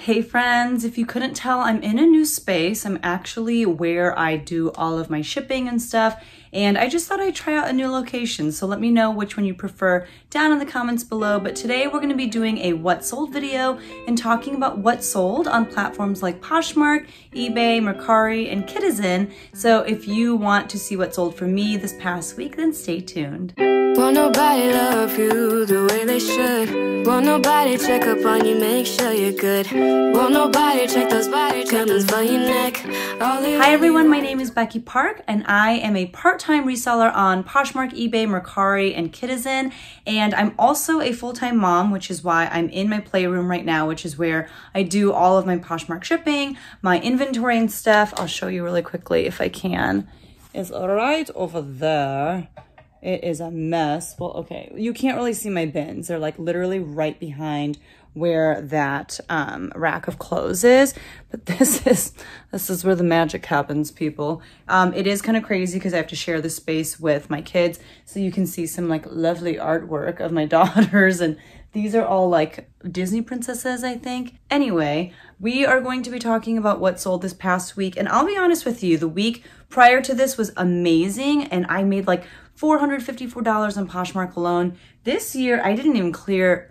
Hey friends, if you couldn't tell, I'm in a new space. I'm actually where I do all of my shipping and stuff, and I just thought I'd try out a new location. So let me know which one you prefer down in the comments below. But today we're gonna be doing a what sold video and talking about what sold on platforms like Poshmark, eBay, Mercari, and Kidizen. So if you want to see what sold for me this past week, then stay tuned. Won't nobody love you the way they should. Won't nobody check up on you, make sure you're good. Won't nobody check those body tremors for your neck. Hi everyone, my name is Becky Park and I am a part-time reseller on Poshmark, eBay, Mercari, and Kidizen. And I'm also a full-time mom, which is why I'm in my playroom right now, which is where I do all of my Poshmark shipping, my inventory and stuff. I'll show you really quickly if I can. It's right over there. It is a mess. Well, okay, you can't really see my bins. They're like literally right behind where that rack of clothes is. But this is where the magic happens, people. It is kind of crazy because I have to share the space with my kids. So you can see some like lovely artwork of my daughters, and these are all like Disney princesses, I think. Anyway, we are going to be talking about what sold this past week. And I'll be honest with you, the week prior to this was amazing. And I made like $454 on Poshmark alone. This year, I didn't even clear,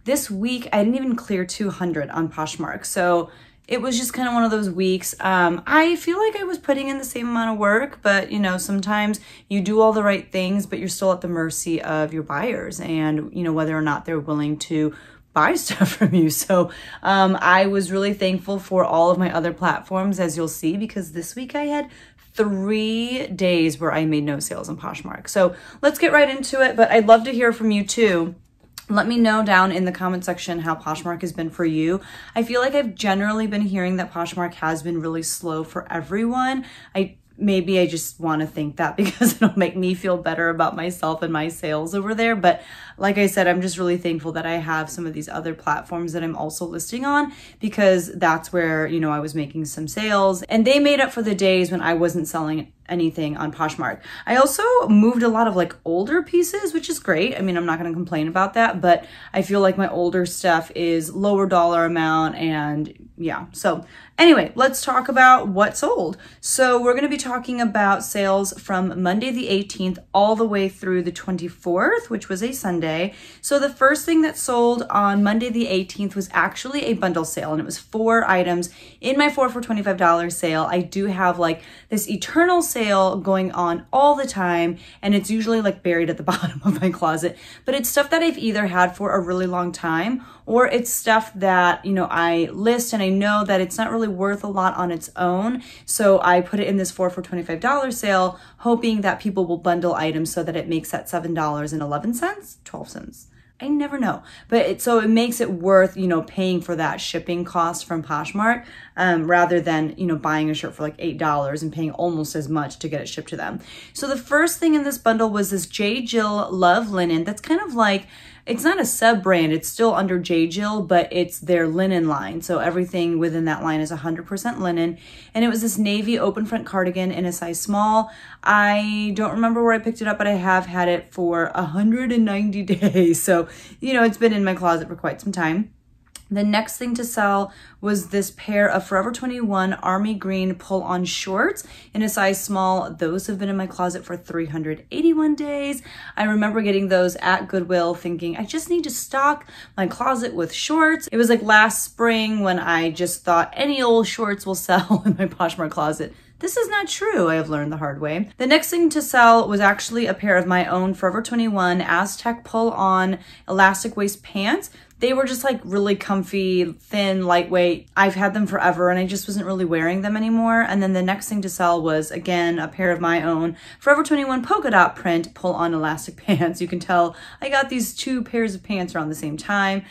this week, I didn't even clear 200 on Poshmark. So it was just kind of one of those weeks. I feel like I was putting in the same amount of work, but you know, sometimes you do all the right things, but you're still at the mercy of your buyers and you know, whether or not they're willing to buy stuff from you. So I was really thankful for all of my other platforms, as you'll see, because this week I had 3 days where I made no sales on Poshmark. So let's get right into it, but I'd love to hear from you too. Let me know down in the comment section how Poshmark has been for you. I feel like I've generally been hearing that Poshmark has been really slow for everyone. Maybe I just want to think that because it'll make me feel better about myself and my sales over there. But like I said, I'm just really thankful that I have some of these other platforms that I'm also listing on, because that's where, you know, I was making some sales and they made up for the days when I wasn't selling anything on Poshmark. I also moved a lot of like older pieces, which is great. I mean, I'm not going to complain about that, but I feel like my older stuff is lower dollar amount, and yeah. So anyway, let's talk about what sold. So we're going to be talking about sales from Monday the 18th all the way through the 24th, which was a Sunday. So the first thing that sold on Monday the 18th was actually a bundle sale, and it was 4 items in my 4 for $25 sale. I do have like this eternal sale going on all the time, and it's usually like buried at the bottom of my closet, but it's stuff that I've either had for a really long time, or it's stuff that, you know, I list and I know that it's not really worth a lot on its own. So I put it in this 4 for $25 sale, hoping that people will bundle items so that it makes that $7.11, 12 cents. I never know, but so it makes it worth, you know, paying for that shipping cost from Poshmark, rather than, you know, buying a shirt for like $8 and paying almost as much to get it shipped to them. So the first thing in this bundle was this J. Jill Love Linen. That's kind of like, it's not a sub brand, it's still under J. Jill, but it's their linen line. So everything within that line is 100% linen. And it was this navy open front cardigan in a size small. I don't remember where I picked it up, but I have had it for 190 days. So, you know, it's been in my closet for quite some time. The next thing to sell was this pair of Forever 21 Army Green pull-on shorts in a size small. Those have been in my closet for 381 days. I remember getting those at Goodwill thinking, I just need to stock my closet with shorts. It was like last spring when I just thought any old shorts will sell in my Poshmark closet. This is not true, I have learned the hard way. The next thing to sell was actually a pair of my own Forever 21 Aztec pull-on elastic waist pants. They were just like really comfy, thin, lightweight. I've had them forever and I just wasn't really wearing them anymore. And then the next thing to sell was, again, a pair of my own Forever 21 polka dot print pull-on elastic pants. You can tell I got these 2 pairs of pants around the same time.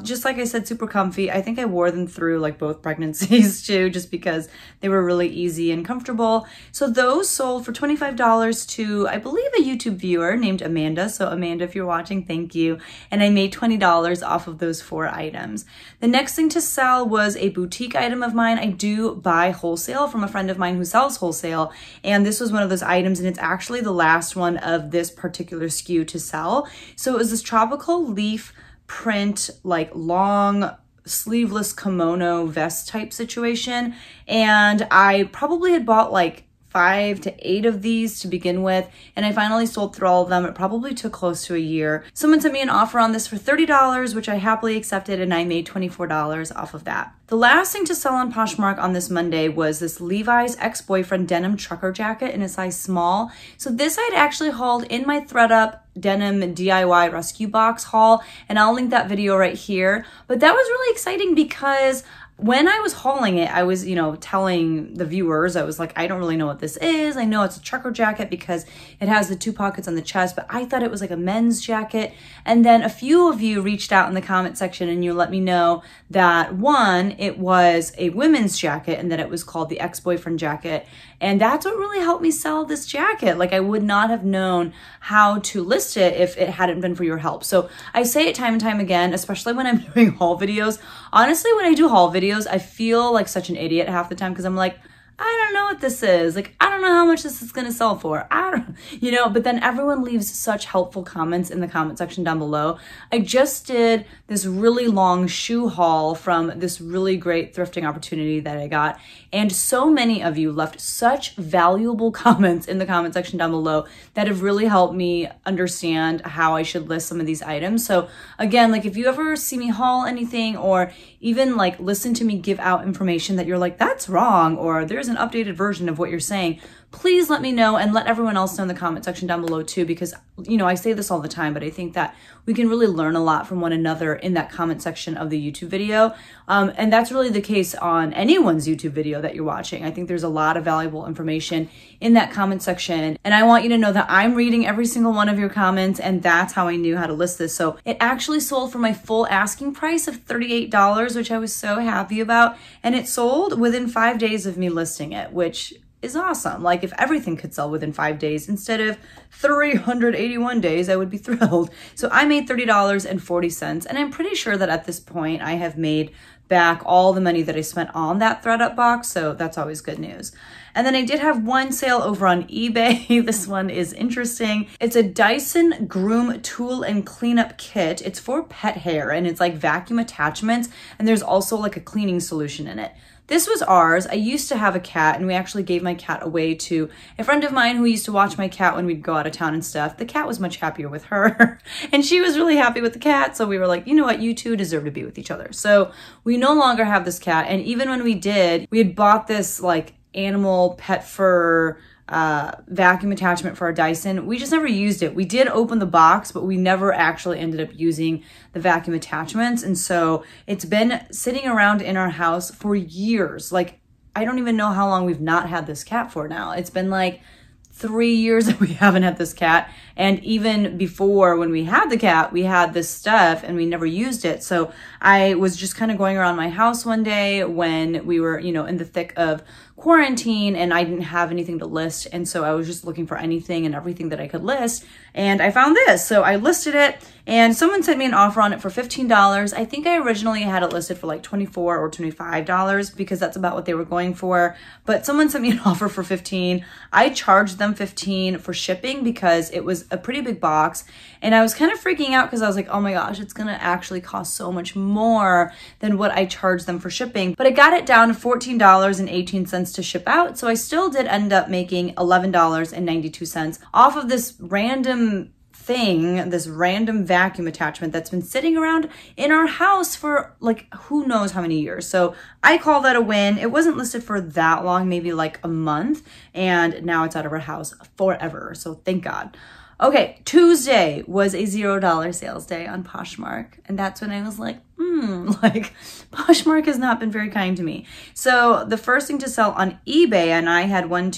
Just like I said, super comfy. I think I wore them through like both pregnancies too, just because they were really easy and comfortable. So those sold for $25 to, I believe, a YouTube viewer named Amanda. So Amanda, if you're watching, thank you. And I made $20 off of those 4 items. The next thing to sell was a boutique item of mine. I do buy wholesale from a friend of mine who sells wholesale, and this was one of those items, and it's actually the last one of this particular SKU to sell. So it was this tropical leaf print, like long sleeveless kimono vest type situation. And I probably had bought like 5 to 8 of these to begin with, and I finally sold through all of them. It probably took close to a year. Someone sent me an offer on this for $30, which I happily accepted, and I made $24 off of that. The last thing to sell on Poshmark on this Monday was this Levi's ex-boyfriend denim trucker jacket in a size small. So this I'd actually hauled in my ThredUp denim DIY rescue box haul, and I'll link that video right here. But that was really exciting because when I was hauling it, I was, telling the viewers, I was like, I don't really know what this is. I know it's a trucker jacket because it has the 2 pockets on the chest, but I thought it was like a men's jacket. And then a few of you reached out in the comment section and you let me know that one, it was a women's jacket and that it was called the ex-boyfriend jacket. And that's what really helped me sell this jacket. Like, I would not have known how to list it if it hadn't been for your help. So I say it time and time again, especially when I'm doing haul videos. Honestly, when I do haul videos, I feel like such an idiot half the time because I'm like, I don't know what this is. Like, I don't know how much this is going to sell for. But then everyone leaves such helpful comments in the comment section down below. I just did this really long shoe haul from this really great thrifting opportunity that I got. And so many of you left such valuable comments in the comment section down below that have really helped me understand how I should list some of these items. So again, like if you ever see me haul anything or even like listen to me give out information that you're like, that's wrong, or there's an updated version of what you're saying, please let me know and let everyone else know in the comment section down below too, because I say this all the time, but I think that we can really learn a lot from one another in that comment section of the YouTube video. And that's really the case on anyone's YouTube video that you're watching. I think there's a lot of valuable information in that comment section. And I want you to know that I'm reading every single one of your comments, and that's how I knew how to list this. So it actually sold for my full asking price of $38, which I was so happy about. And it sold within 5 days of me listing it, which is awesome. Like, if everything could sell within 5 days instead of 381 days, I would be thrilled. So I made $30.40, and I'm pretty sure that at this point I have made back all the money that I spent on that ThredUp box, so that's always good news. And then I did have one sale over on eBay. This one is interesting. It's a Dyson Groom Tool and Cleanup Kit. It's for pet hair, and it's like vacuum attachments, and there's also like a cleaning solution in it. This was ours. I used to have a cat, and we actually gave my cat away to a friend of mine who used to watch my cat when we'd go out of town and stuff. The cat was much happier with her, and she was really happy with the cat, so we were like, you know what, you two deserve to be with each other. So we no longer have this cat, and even when we did, we had bought this like animal pet fur vacuum attachment for our Dyson. We just never used it. We did open the box, but we never actually ended up using the vacuum attachments. And so it's been sitting around in our house for years. Like, I don't even know how long we've not had this cat for now. It's been like 3 years that we haven't had this cat. And even before, when we had the cat, we had this stuff and we never used it. So I was just kind of going around my house one day when we were, in the thick of quarantine, and I didn't have anything to list. And so I was just looking for anything and everything that I could list. And I found this. So I listed it, and someone sent me an offer on it for $15. I think I originally had it listed for like $24 or $25 because that's about what they were going for. But someone sent me an offer for $15. I charged them $15 for shipping because it was a pretty big box. And I was kind of freaking out because I was like, oh my gosh, it's going to actually cost so much more than what I charged them for shipping. But I got it down to $14.18 to ship out. So I still did end up making $11.92 off of this random thing, this random vacuum attachment that's been sitting around in our house for like who knows how many years. So I call that a win. It wasn't listed for that long, maybe like a month, and now it's out of our house forever. So thank God. Okay, Tuesday was a $0 sales day on Poshmark, and that's when I was like, Poshmark has not been very kind to me. So the first thing to sell on eBay, and I had 5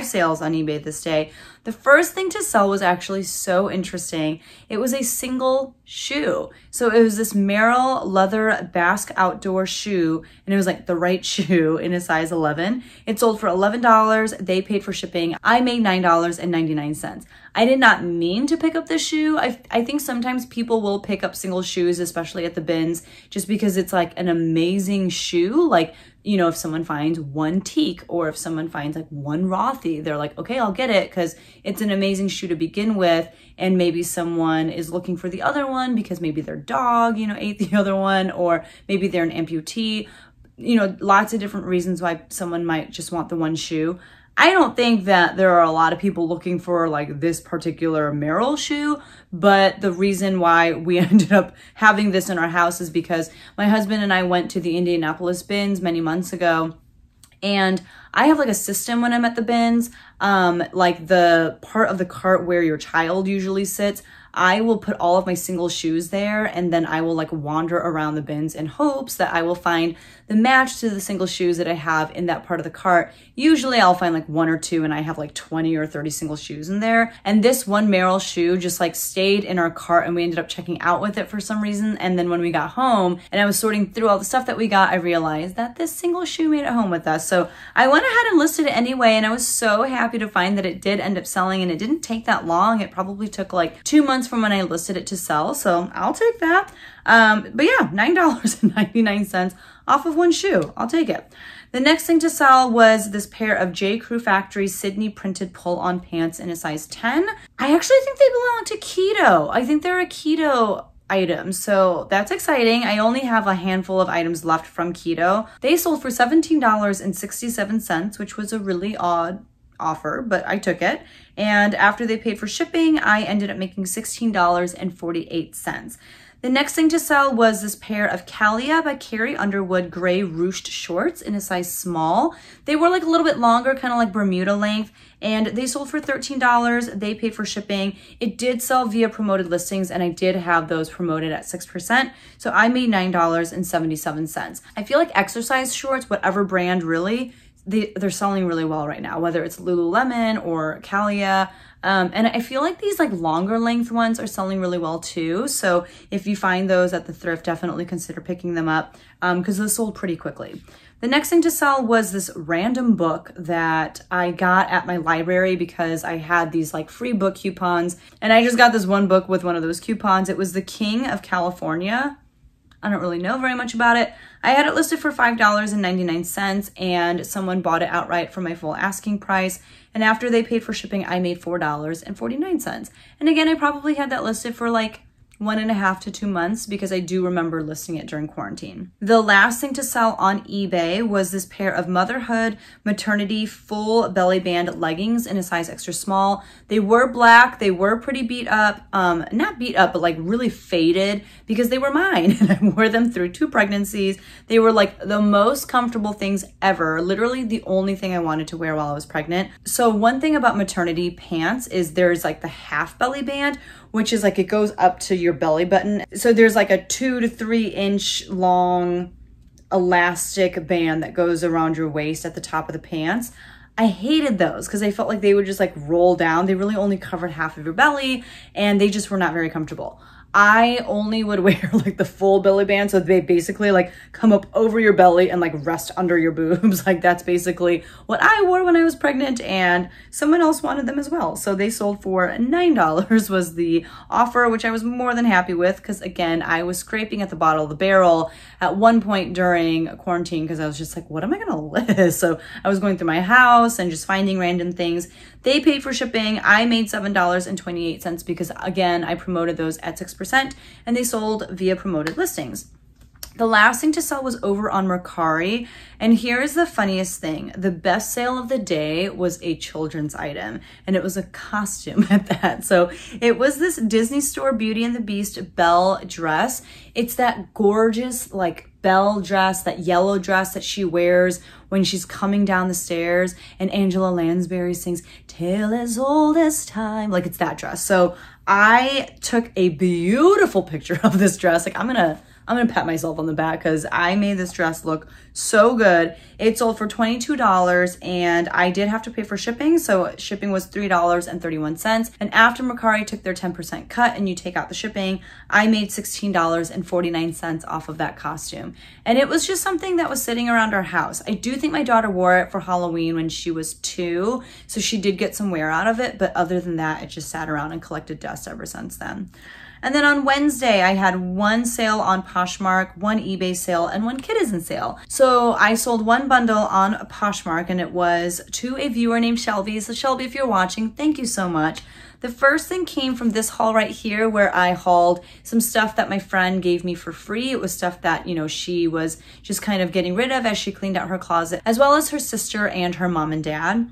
sales on eBay this day. The first thing to sell was actually so interesting. It was a single shoe. So it was this Merrell leather Basque outdoor shoe, and it was like the right shoe in a size 11. It sold for $11. They paid for shipping. I made $9.99. I did not mean to pick up this shoe. I think sometimes people will pick up single shoes, especially at the bins, just because it's like an amazing shoe. Like, you know, if someone finds one teak or if someone finds like one Rothy, they're like, okay, I'll get it because it's an amazing shoe to begin with. And maybe someone is looking for the other one because maybe their dog, you know, ate the other one, or maybe they're an amputee. You know, lots of different reasons why someone might just want the one shoe. I don't think that there are a lot of people looking for like this particular Merrell shoe, but the reason why we ended up having this in our house is because my husband and I went to the Indianapolis bins many months ago, and I have like a system when I'm at the bins, like the part of the cart where your child usually sits. I will put all of my single shoes there, and then I will like wander around the bins in hopes that I will find the match to the single shoes that I have in that part of the cart. Usually I'll find like one or two, and I have like 20 or 30 single shoes in there. And this one Merrell shoe just like stayed in our cart, and we ended up checking out with it for some reason. And then when we got home and I was sorting through all the stuff that we got, I realized that this single shoe made it home with us. So I went ahead and listed it anyway, and I was so happy to find that it did end up selling, and it didn't take that long. It probably took like 2 months from when I listed it to sell, so I'll take that. But yeah, $9.99 off of one shoe. I'll take it. The next thing to sell was this pair of J. Crew Factory Sydney printed pull-on pants in a size 10. I actually think they belong to Keto. I think they're a Keto item, so that's exciting. I only have a handful of items left from Keto. They sold for $17.67, which was a really odd offer, but I took it. And after they paid for shipping, I ended up making $16.48. The next thing to sell was this pair of Calia by Carrie Underwood gray ruched shorts in a size small. They were like a little bit longer, kind of like Bermuda length, and they sold for $13. They paid for shipping. It did sell via promoted listings, and I did have those promoted at 6%, so I made $9.77. I feel like exercise shorts, whatever brand really, they're selling really well right now, whether it's Lululemon or Calia. And I feel like these like longer length ones are selling really well too. So if you find those at the thrift, definitely consider picking them up because those sold pretty quickly. The next thing to sell was this random book that I got at my library because I had these like free book coupons, and I just got this one book with one of those coupons. It was The King of California. I don't really know very much about it. I had it listed for $5.99, and someone bought it outright for my full asking price. And after they paid for shipping, I made $4.49. And again, I probably had that listed for like 1.5 to 2 months because I do remember listing it during quarantine. The last thing to sell on eBay was this pair of motherhood maternity full belly band leggings in a size extra small. They were black. They were pretty beat up. Not beat up, but like really faded because they were mine. And I wore them through 2 pregnancies. They were like the most comfortable things ever. Literally the only thing I wanted to wear while I was pregnant. So one thing about maternity pants is there's like the half belly band, which is like it goes up to your belly button. So there's like a 2 to 3 inch long elastic band that goes around your waist at the top of the pants. I hated those because I felt like they would just like roll down. They really only covered half of your belly, and they just were not very comfortable. I only would wear like the full belly band, so they basically like come up over your belly and like rest under your boobs. Like that's basically what I wore when I was pregnant, and someone else wanted them as well. So they sold for $9 was the offer, which I was more than happy with because again, I was scraping at the bottom of the barrel at one point during quarantine because I was just like, what am I gonna list? So I was going through my house and just finding random things. They paid for shipping. I made $7.28 because again, I promoted those at 6%, and they sold via promoted listings. The last thing to sell was over on Mercari, and here's the funniest thing. The best sale of the day was a children's item, and it was a costume at that. So it was this Disney Store Beauty and the Beast Belle dress. It's that gorgeous like Belle dress, that yellow dress that she wears when she's coming down the stairs, and Angela Lansbury sings "Tale as Old as Time." Like it's that dress. So I took a beautiful picture of this dress. Like I'm gonna I'm gonna pat myself on the back because I made this dress look so good. It sold for $22 and I did have to pay for shipping. So shipping was $3.31. And after Mercari took their 10% cut and you take out the shipping, I made $16.49 off of that costume. And it was just something that was sitting around our house. I do think my daughter wore it for Halloween when she was 2. So she did get some wear out of it. But other than that, it just sat around and collected dust ever since then. And then on Wednesday, I had one sale on Poshmark, one eBay sale, and one Kidizen sale. So I sold one bundle on Poshmark and it was to a viewer named Shelby. So Shelby, if you're watching, thank you so much. The first thing came from this haul right here where I hauled some stuff that my friend gave me for free. It was stuff that, you know, she was just kind of getting rid of as she cleaned out her closet, as well as her sister and her mom and dad.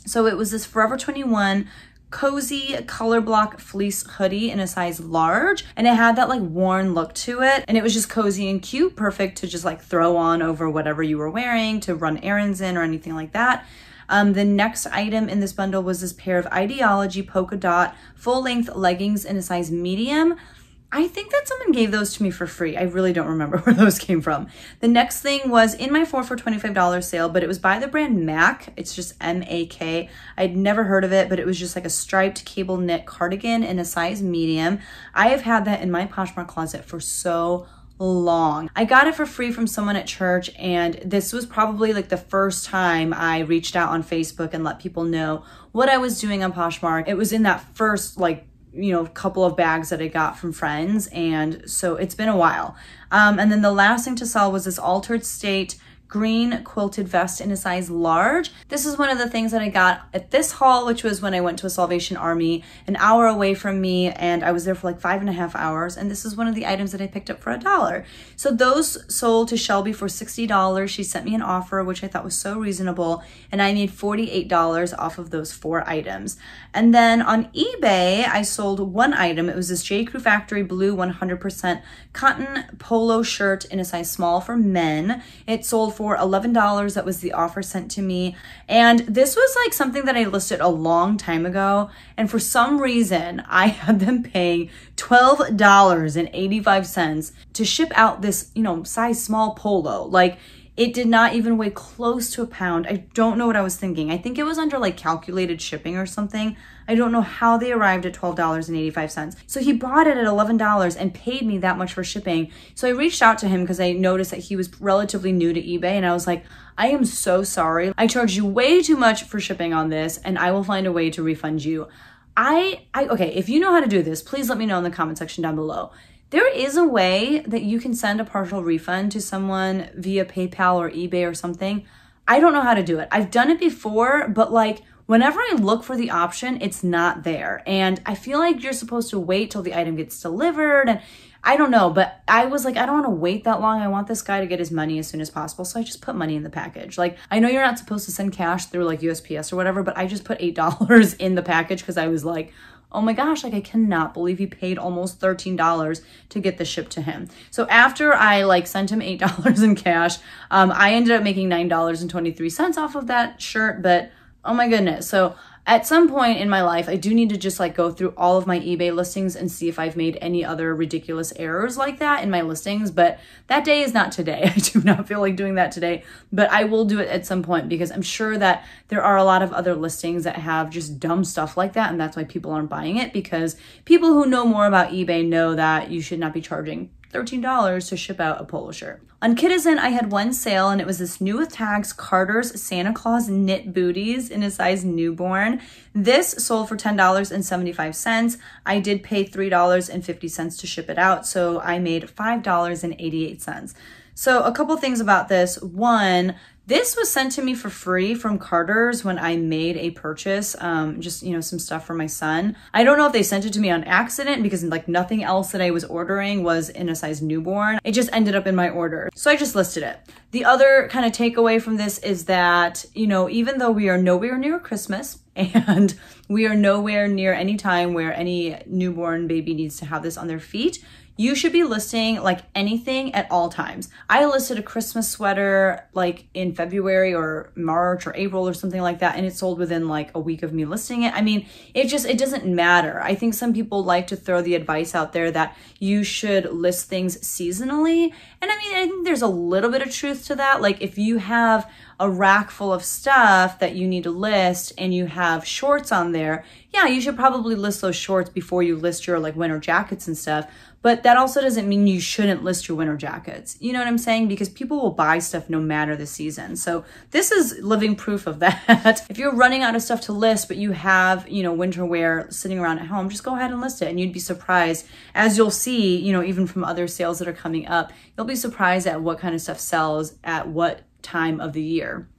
So it was this Forever 21 cozy color block fleece hoodie in a size large, and it had that like worn look to it, and it was just cozy and cute, perfect to just like throw on over whatever you were wearing, to run errands in or anything like that. The next item in this bundle was this pair of Ideology polka dot full-length leggings in a size medium. I think that someone gave those to me for free. I really don't remember where those came from. The next thing was in my 4 for $25 sale, but it was by the brand MAC. It's just M-A-K. I'd never heard of it, but it was just like a striped cable knit cardigan in a size medium. I have had that in my Poshmark closet for so long. I got it for free from someone at church, and this was probably like the first time I reached out on Facebook and let people know what I was doing on Poshmark. It was in that first like, you know, couple of bags that I got from friends, and so it's been a while. And then the last thing to sell was this Altered State green quilted vest in a size large. This is one of the things that I got at this haul, which was when I went to a Salvation Army an hour away from me, and I was there for like 5.5 hours, and this is one of the items that I picked up for $1. So those sold to Shelby for $60. She sent me an offer, which I thought was so reasonable, and I made $48 off of those 4 items. And then on eBay, I sold one item. It was this J. Crew Factory blue 100% cotton polo shirt in a size small for men. It sold for $11. That was the offer sent to me. And this was like something that I listed a long time ago. And for some reason, I had them paying $12.85 to ship out this, you know, size small polo. Like, it did not even weigh close to a pound. I don't know what I was thinking. I think it was under like calculated shipping or something. I don't know how they arrived at $12.85. So he bought it at $11 and paid me that much for shipping. So I reached out to him because I noticed that he was relatively new to eBay, and I was like, I am so sorry. I charged you way too much for shipping on this, and I will find a way to refund you. Okay, if you know how to do this, please let me know in the comment section down below. There is a way that you can send a partial refund to someone via PayPal or eBay or something. I don't know how to do it. I've done it before, but like whenever I look for the option, it's not there. And I feel like you're supposed to wait till the item gets delivered, and I don't know, but I was like, I don't want to wait that long. I want this guy to get his money as soon as possible. So I just put money in the package. Like, I know you're not supposed to send cash through like USPS or whatever, but I just put $8 in the package because I was like, oh my gosh, like I cannot believe he paid almost $13 to get the ship to him. So after I like sent him $8 in cash, I ended up making $9.23 off of that shirt, but oh my goodness. So at some point in my life, I do need to just like go through all of my eBay listings and see if I've made any other ridiculous errors like that in my listings. But that day is not today. I do not feel like doing that today, but I will do it at some point because I'm sure that there are a lot of other listings that have just dumb stuff like that. And that's why people aren't buying it, because people who know more about eBay know that you should not be charging $13 to ship out a polo shirt. On Kidizen, I had one sale, and it was this new with tags Carter's Santa Claus knit booties in a size newborn. This sold for $10.75. I did pay $3.50 to ship it out, so I made $5.88. So a couple things about this. One, this was sent to me for free from Carter's when I made a purchase, just, you know, some stuff for my son. I don't know if they sent it to me on accident because like nothing else that I was ordering was in a size newborn. It just ended up in my order. So I just listed it. The other kind of takeaway from this is that, you know, even though we are nowhere near Christmas and we are nowhere near any time where any newborn baby needs to have this on their feet, you should be listing like anything at all times. I listed a Christmas sweater like in February or March or April or something like that, and it sold within like a week of me listing it. I mean, it doesn't matter. I think some people like to throw the advice out there that you should list things seasonally. And I mean, I think there's a little bit of truth to that. Like if you have a rack full of stuff that you need to list and you have shorts on there, yeah, you should probably list those shorts before you list your like winter jackets and stuff. But that also doesn't mean you shouldn't list your winter jackets. You know what I'm saying? Because people will buy stuff no matter the season. So this is living proof of that. If you're running out of stuff to list, but you have, you know, winter wear sitting around at home, just go ahead and list it. And you'd be surprised, as you'll see, you know, even from other sales that are coming up, you'll be surprised at what kind of stuff sells at what time of the year.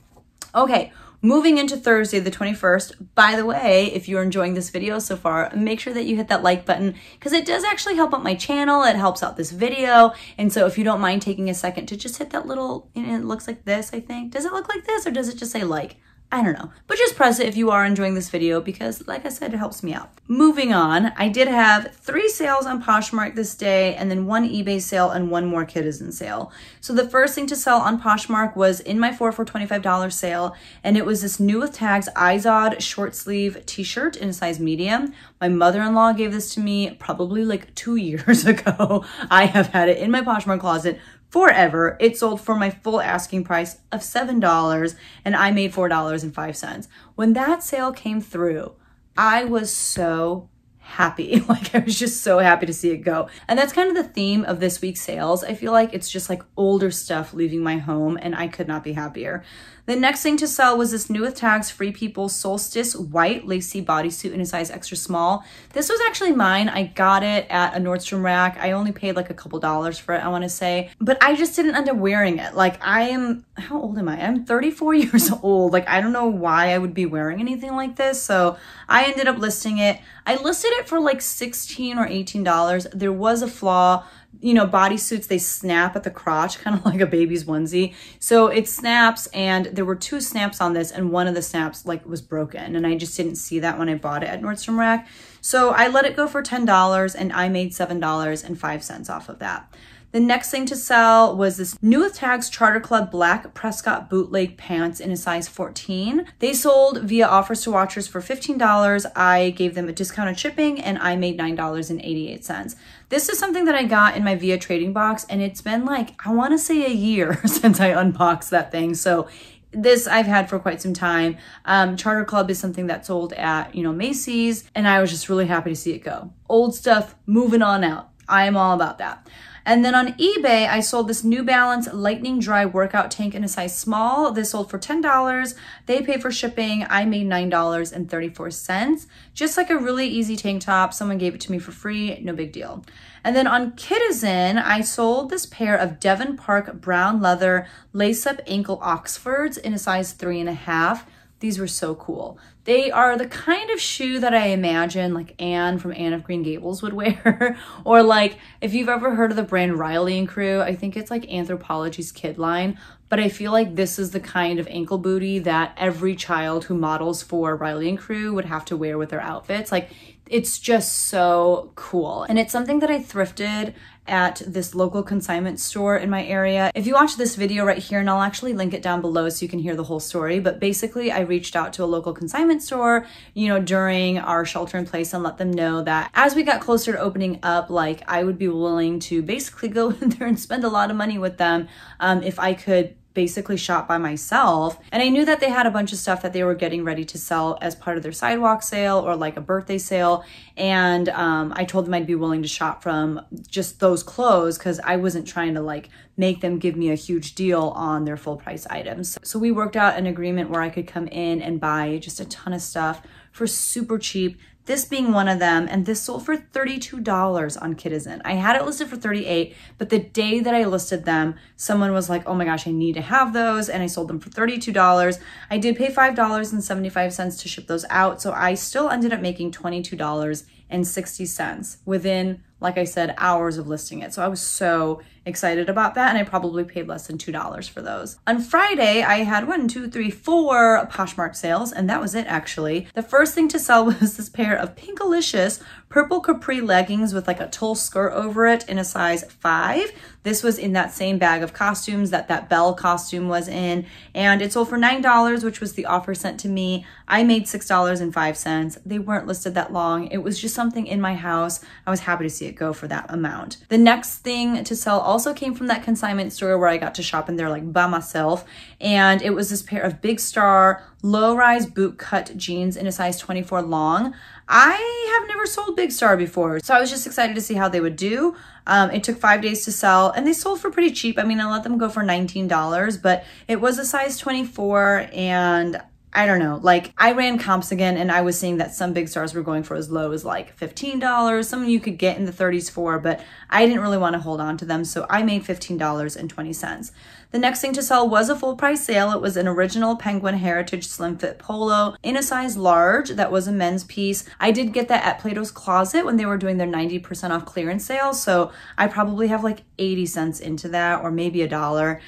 Okay. Moving into Thursday, the 21st, by the way, if you're enjoying this video so far, make sure that you hit that like button because it does actually help out my channel. It helps out this video. And so if you don't mind taking a second to just hit that little, it looks like this, I think. Does it look like this or does it just say like? I don't know, but just press it if you are enjoying this video because like I said, it helps me out. Moving on, I did have 3 sales on Poshmark this day and then 1 eBay sale and 1 more Kidizen sale. So the first thing to sell on Poshmark was in my 4 for $25 sale, and it was this new with tags Izod short sleeve t-shirt in a size medium. My mother-in-law gave this to me probably like 2 years ago. I have had it in my Poshmark closet forever. It sold for my full asking price of $7 and I made $4.05. When that sale came through, I was so happy. Like I was just so happy to see it go. And that's kind of the theme of this week's sales. I feel like it's just like older stuff leaving my home and I could not be happier. The next thing to sell was this new with tags Free People Solstice white lacy bodysuit in a size extra small. This was actually mine. I got it at a Nordstrom rack. I only paid like a couple dollars for it, I want to say, but I just didn't end up wearing it. Like how old am I? I'm 34 years old. Like I don't know why I would be wearing anything like this. So I ended up listing it. I listed it for like $16 or $18. There was a flaw. You know, bodysuits, they snap at the crotch, kind of like a baby's onesie. So it snaps, and there were 2 snaps on this, and one of the snaps like was broken. And I just didn't see that when I bought it at Nordstrom Rack. So I let it go for $10 and I made $7.05 off of that. The next thing to sell was this new with tags Charter Club black Prescott bootleg pants in a size 14. They sold via offers to watchers for $15. I gave them a discounted shipping and I made $9.88. This is something that I got in my Via trading box and it's been like, I want to say a year since I unboxed that thing. So this I've had for quite some time. Charter Club is something that sold at, you know, Macy's, and I was just really happy to see it go. Old stuff, moving on out. I am all about that. And then on eBay, I sold this New Balance Lightning Dry workout tank in a size small. This sold for $10. They paid for shipping. I made $9.34. Just like a really easy tank top. Someone gave it to me for free. No big deal. And then on Kidizen, I sold this pair of Devon Park brown leather lace-up ankle Oxfords in a size 3.5. These were so cool. They are the kind of shoe that I imagine like Anne from Anne of Green Gables would wear. Or like, if you've ever heard of the brand Riley & Crew, I think it's like Anthropologie's kid line. But I feel like this is the kind of ankle booty that every child who models for Riley & Crew would have to wear with their outfits. Like, it's just so cool. And it's something that I thrifted at this local consignment store in my area. If you watch this video right here, and I'll actually link it down below so you can hear the whole story, but basically I reached out to a local consignment store, you know, during our shelter in place and let them know that as we got closer to opening up, like I would be willing to basically go in there and spend a lot of money with them if I could basically shop by myself. And I knew that they had a bunch of stuff that they were getting ready to sell as part of their sidewalk sale or like a birthday sale. And I told them I'd be willing to shop from just those clothes because I wasn't trying to like make them give me a huge deal on their full price items. So we worked out an agreement where I could come in and buy just a ton of stuff for super cheap. This being one of them, and this sold for $32 on Kidizen. I had it listed for $38, but the day that I listed them, someone was like, oh my gosh, I need to have those, and I sold them for $32. I did pay $5.75 to ship those out, so I still ended up making $22.60 within, like I said, hours of listing it. So I was so excited about that, and I probably paid less than $2 for those. On Friday, I had 4 Poshmark sales, and that was it actually. The first thing to sell was this pair of Pinkalicious purple capri leggings with like a tulle skirt over it in a size 5. This was in that same bag of costumes that Belle costume was in, and it sold for $9, which was the offer sent to me. I made $6.05. They weren't listed that long. It was just something in my house. I was happy to see it go for that amount. The next thing to sell also came from that consignment store where I got to shop in there like by myself, and it was this pair of Big Star low-rise boot cut jeans in a size 24 long. I have never sold Big Star before, so I was just excited to see how they would do. It took 5 days to sell, and they sold for pretty cheap. I mean, I let them go for $19, but it was a size 24, and I don't know, like I ran comps again, and I was seeing that some Big Stars were going for as low as like $15. Some you could get in the 30s for, but I didn't really want to hold on to them, so I made $15.20. The next thing to sell was a full price sale. It was an original Penguin Heritage Slim Fit Polo in a size large. That was a men's piece. I did get that at Plato's Closet when they were doing their 90% off clearance sale, so I probably have like 80 cents into that, or maybe $1.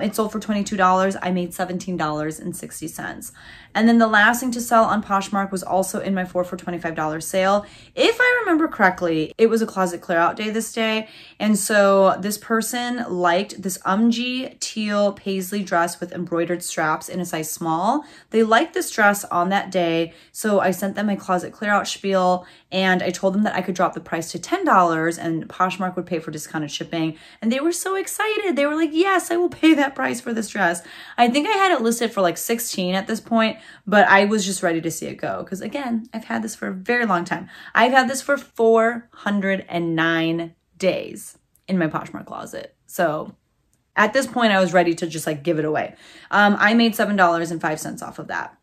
It sold for $22. I made $17.60. And then the last thing to sell on Poshmark was also in my 4 for $25 sale. If I remember correctly, it was a closet clear out day this day. And so this person liked this teal paisley dress with embroidered straps in a size small. They liked this dress on that day. So I sent them my closet clear out spiel, and I told them that I could drop the price to $10 and Poshmark would pay for discounted shipping. And they were so excited. They were like, yes, I will pay that price for this dress. I think I had it listed for like 16 at this point, but I was just ready to see it go. Because again, I've had this for a very long time. I've had this for 409 days in my Poshmark closet. So at this point, I was ready to just like give it away. I made $7.05 off of that.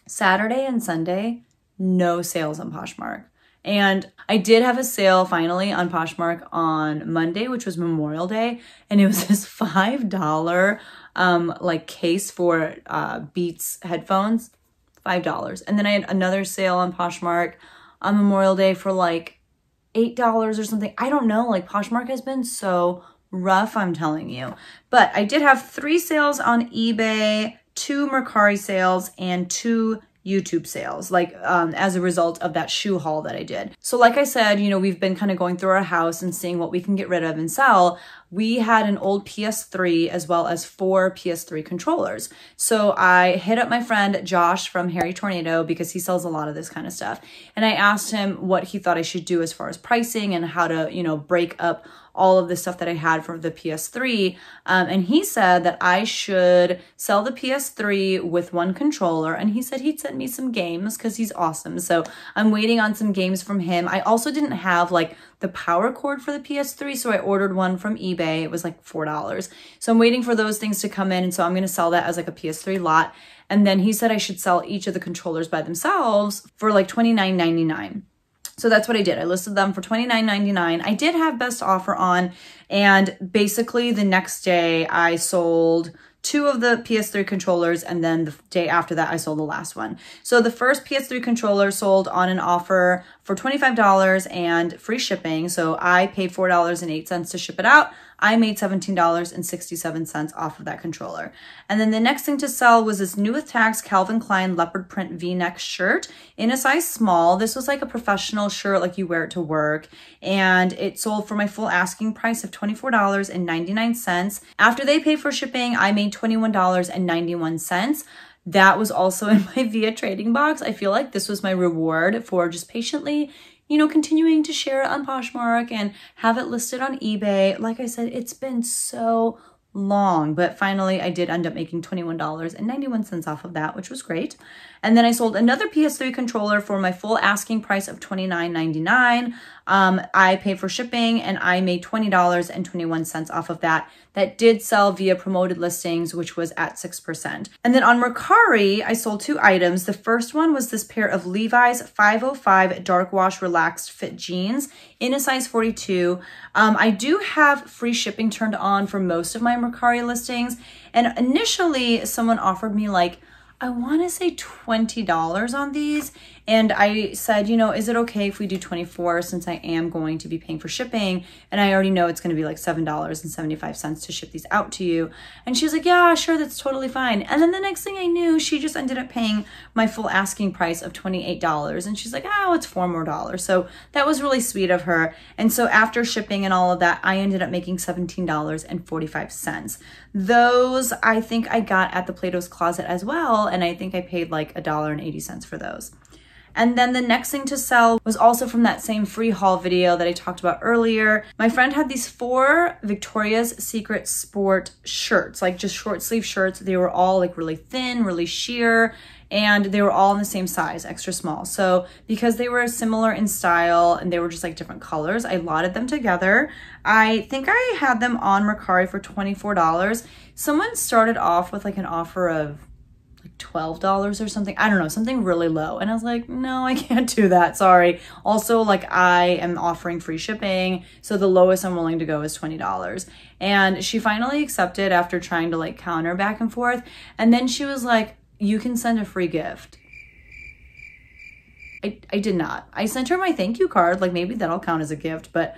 Saturday and Sunday, no sales on Poshmark. And I did have a sale finally on Poshmark on Monday, which was Memorial Day. And it was this $5 like case for Beats headphones, $5. And then I had another sale on Poshmark on Memorial Day for like $8 or something. I don't know, like Poshmark has been so rough, I'm telling you. But I did have 3 sales on eBay, 2 Mercari sales, and 2 YouTube sales, like as a result of that shoe haul that I did. So like I said, you know, we've been kind of going through our house and seeing what we can get rid of and sell. We had an old PS3 as well as 4 PS3 controllers. So I hit up my friend Josh from Harry Tornado because he sells a lot of this kind of stuff. And I asked him what he thought I should do as far as pricing and how to, you know, break up all of the stuff that I had for the PS3. And he said that I should sell the PS3 with 1 controller. And he said he'd send me some games because he's awesome. So I'm waiting on some games from him. I also didn't have like the power cord for the PS3, so I ordered one from eBay. It was like $4. So I'm waiting for those things to come in. And so I'm going to sell that as like a PS3 lot. And then he said I should sell each of the controllers by themselves for like $29.99. So that's what I did. I listed them for $29.99. I did have best offer on, and basically the next day I sold 2 of the PS3 controllers, and then the day after that I sold the last one. So the first PS3 controller sold on an offer for $25 and free shipping. So I paid $4.08 to ship it out. I made $17.67 off of that controller. And then the next thing to sell was this new with tags Calvin Klein leopard print V-neck shirt in a size small. This was like a professional shirt, like you wear it to work. And it sold for my full asking price of $24.99. After they paid for shipping, I made $21.91. That was also in my Via trading box. I feel like this was my reward for just patiently, you know, continuing to share it on Poshmark and have it listed on eBay. Like I said, it's been so long, but finally I did end up making $21.91 off of that, which was great. And then I sold another PS3 controller for my full asking price of $29.99. I paid for shipping and I made $20.21 off of that. That did sell via promoted listings, which was at 6%. And then on Mercari, I sold 2 items. The first one was this pair of Levi's 505 dark wash relaxed fit jeans in a size 42. I do have free shipping turned on for most of my Mercari listings. And initially someone offered me like, I want to say $20 on these. And I said, you know, is it okay if we do 24 since I am going to be paying for shipping? And I already know it's going to be like $7.75 to ship these out to you. And she was like, yeah, sure, that's totally fine. And then the next thing I knew, she just ended up paying my full asking price of $28. And she's like, oh, it's $4 more. So that was really sweet of her. And so after shipping and all of that, I ended up making $17.45. Those I think I got at the Plato's Closet as well. And I think I paid like $1.80 for those. And then the next thing to sell was also from that same free haul video that I talked about earlier. My friend had these 4 Victoria's Secret Sport shirts, like just short sleeve shirts. They were all like really thin, really sheer, and they were all in the same size, extra small. So because they were similar in style and they were just like different colors, I lotted them together. I think I had them on Mercari for $24. Someone started off with like an offer of like $12 or something. I don't know, something really low. And I was like, no, I can't do that. Sorry. Also, like I am offering free shipping. So the lowest I'm willing to go is $20. And she finally accepted after trying to like counter back and forth. And then she was like, you can send a free gift. I did not. I sent her my thank you card. Like maybe that'll count as a gift, but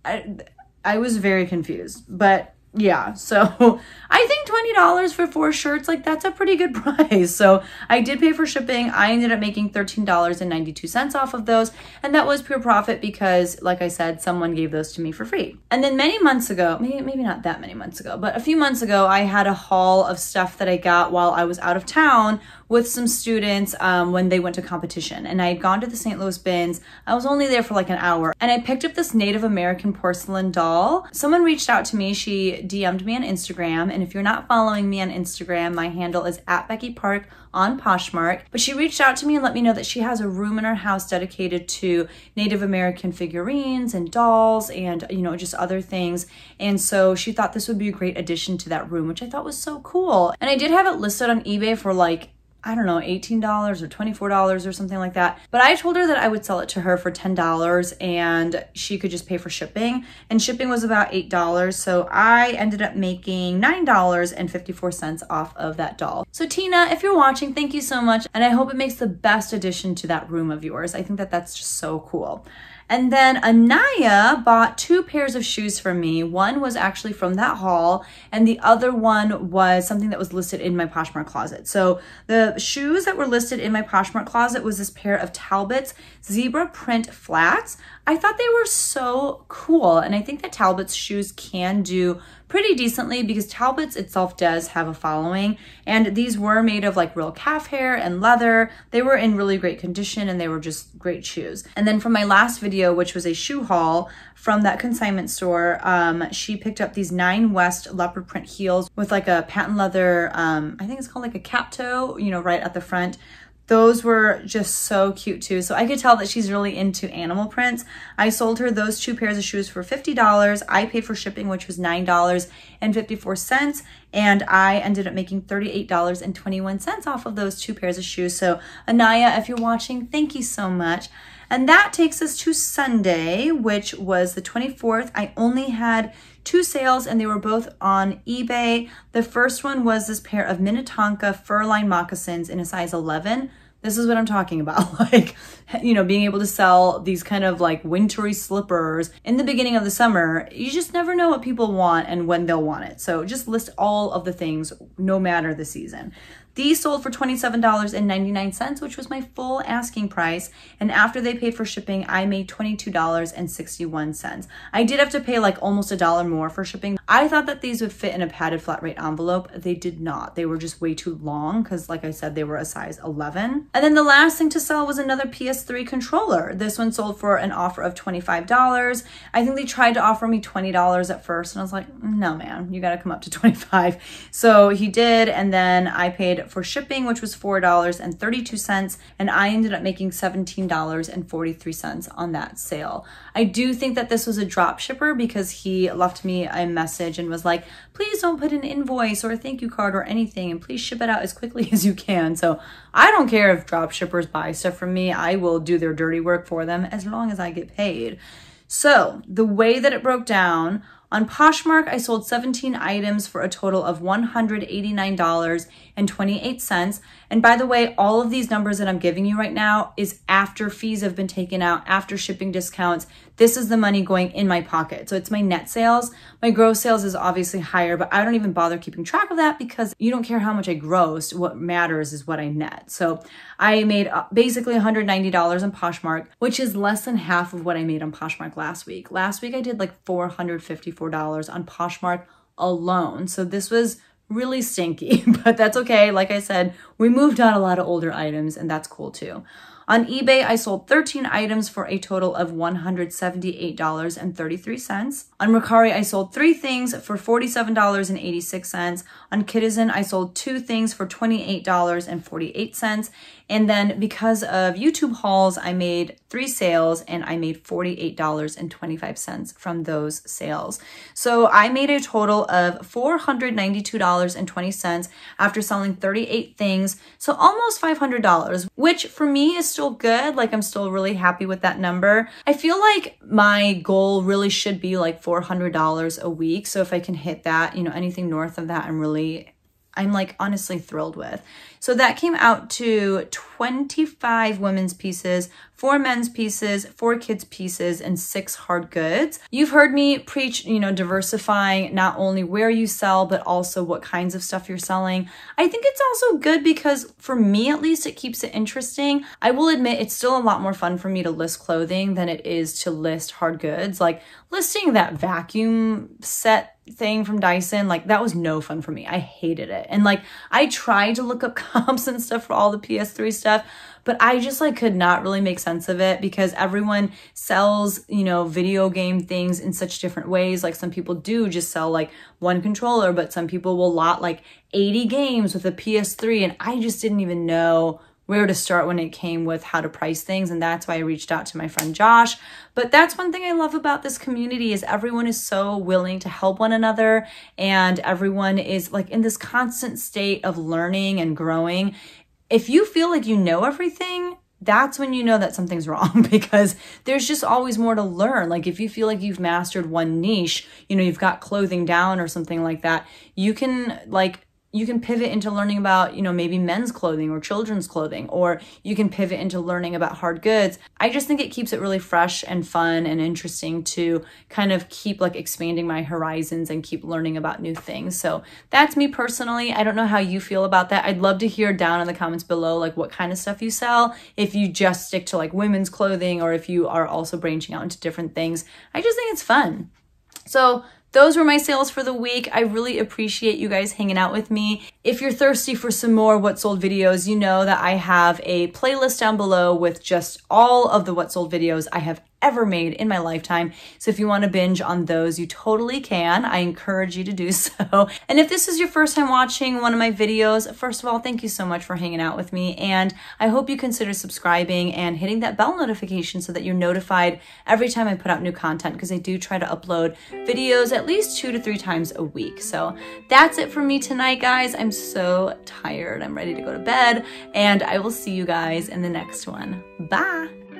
I was very confused. But yeah, so I think $20 for 4 shirts, like that's a pretty good price. So I did pay for shipping. I ended up making $13.92 off of those. And that was pure profit because, like I said, someone gave those to me for free. And then many months ago, maybe not that many months ago, but a few months ago, I had a haul of stuff that I got while I was out of town with some students when they went to competition. And I had gone to the St. Louis bins. I was only there for like an hour. And I picked up this Native American porcelain doll. Someone reached out to me. She DM'd me on Instagram. And if you're not following me on Instagram, my handle is @BeckyPark on Poshmark. But she reached out to me and let me know that she has a room in her house dedicated to Native American figurines and dolls and, you know, just other things. And so she thought this would be a great addition to that room, which I thought was so cool. And I did have it listed on eBay for like, I don't know, $18 or $24 or something like that. But I told her that I would sell it to her for $10 and she could just pay for shipping. And shipping was about $8. So I ended up making $9.54 off of that doll. So Tina, if you're watching, thank you so much. And I hope it makes the best addition to that room of yours. I think that that's just so cool. And then Anaya bought 2 pairs of shoes from me. One was actually from that haul, and the other one was something that was listed in my Poshmark closet. So the shoes that were listed in my Poshmark closet was this pair of Talbot's zebra print flats. I thought they were so cool, and I think that Talbot's shoes can do pretty decently because Talbot's itself does have a following, and these were made of like real calf hair and leather. They were in really great condition and they were just great shoes. And then from my last video, which was a shoe haul from that consignment store, she picked up these 9 West leopard print heels with like a patent leather, I think it's called like a cap toe, you know, right at the front. Those were just so cute too. So I could tell that she's really into animal prints. I sold her those 2 pairs of shoes for $50. I paid for shipping, which was $9.54. And I ended up making $38.21 off of those 2 pairs of shoes. So Anaya, if you're watching, thank you so much. And that takes us to Sunday, which was the 24th. I only had 2 sales and they were both on eBay. The first one was this pair of Minnetonka fur-lined moccasins in a size 11. This is what I'm talking about. Like, you know, being able to sell these kind of like wintry slippers in the beginning of the summer. You just never know what people want and when they'll want it. So just list all of the things, no matter the season. These sold for $27.99, which was my full asking price. And after they paid for shipping, I made $22.61. I did have to pay like almost $1 more for shipping. I thought that these would fit in a padded flat rate envelope. They did not. They were just way too long because, like I said, they were a size 11. And then the last thing to sell was another PS3 controller. This one sold for an offer of $25. I think they tried to offer me $20 at first. And I was like, no, man, you got to come up to $25. So he did. And then I paid for shipping, which was $4.32, and I ended up making $17.43 on that sale. I do think that this was a drop shipper because he left me a message and was like, please don't put an invoice or a thank you card or anything, and please ship it out as quickly as you can. So I don't care if drop shippers buy stuff from me. I will do their dirty work for them as long as I get paid. So the way that it broke down, On Poshmark, I sold 17 items for a total of $189.28. And by the way, all of these numbers that I'm giving you right now is after fees have been taken out, after shipping discounts. This is the money going in my pocket. So it's my net sales. My gross sales is obviously higher, but I don't even bother keeping track of that because you don't care how much I grossed. What matters is what I net. So I made basically $190 on Poshmark, which is less than half of what I made on Poshmark last week. Last week I did like $454 on Poshmark alone. So this was really stinky, but that's okay. Like I said, we moved on a lot of older items and that's cool too. On eBay, I sold 13 items for a total of $178.33. On Mercari, I sold 3 things for $47.86. On Kidizen, I sold 2 things for $28.48. And then because of YouTube hauls, I made 3 sales and I made $48.25 from those sales. So I made a total of $492.20 after selling 38 things. So almost $500, which for me is still good. Like I'm still really happy with that number. I feel like my goal really should be like $400 a week. So if I can hit that, you know, anything north of that, I'm like honestly thrilled with. So that came out to 25 women's pieces, 4 men's pieces, 4 kids pieces, and 6 hard goods. You've heard me preach, you know, diversifying not only where you sell, but also what kinds of stuff you're selling. I think it's also good because for me, at least, it keeps it interesting. I will admit it's still a lot more fun for me to list clothing than it is to list hard goods. Like listing that vacuum set thing from Dyson, like that was no fun for me. I hated it. And like I tried to look up comps and stuff for all the PS3 stuff, but I just like could not really make sense of it because everyone sells, you know, video game things in such different ways. Like some people do just sell like one controller, but some people will lot like 80 games with a PS3. And I just didn't even know where to start when it came with how to price things. And that's why I reached out to my friend Josh. But that's one thing I love about this community is everyone is so willing to help one another. And everyone is like in this constant state of learning and growing. If you feel like you know everything, that's when you know that something's wrong because there's just always more to learn. Like if you feel like you've mastered one niche, you know, you've got clothing down or something like that, you can pivot into learning about, you know, maybe men's clothing or children's clothing, or you can pivot into learning about hard goods. I just think it keeps it really fresh and fun and interesting to kind of keep like expanding my horizons and keep learning about new things. So that's me personally. I don't know how you feel about that. I'd love to hear down in the comments below, like what kind of stuff you sell, if you just stick to like women's clothing or if you are also branching out into different things. I just think it's fun. So those were my sales for the week. I really appreciate you guys hanging out with me. If you're thirsty for some more What Sold videos, you know that I have a playlist down below with just all of the What Sold videos I have ever made in my lifetime. So if you want to binge on those, you totally can. I encourage you to do so. And if this is your first time watching one of my videos, first of all, thank you so much for hanging out with me. And I hope you consider subscribing and hitting that bell notification so that you're notified every time I put out new content, because I do try to upload videos at least 2 to 3 times a week. So that's it for me tonight, guys. I'm so tired. I'm ready to go to bed, and I will see you guys in the next one. Bye.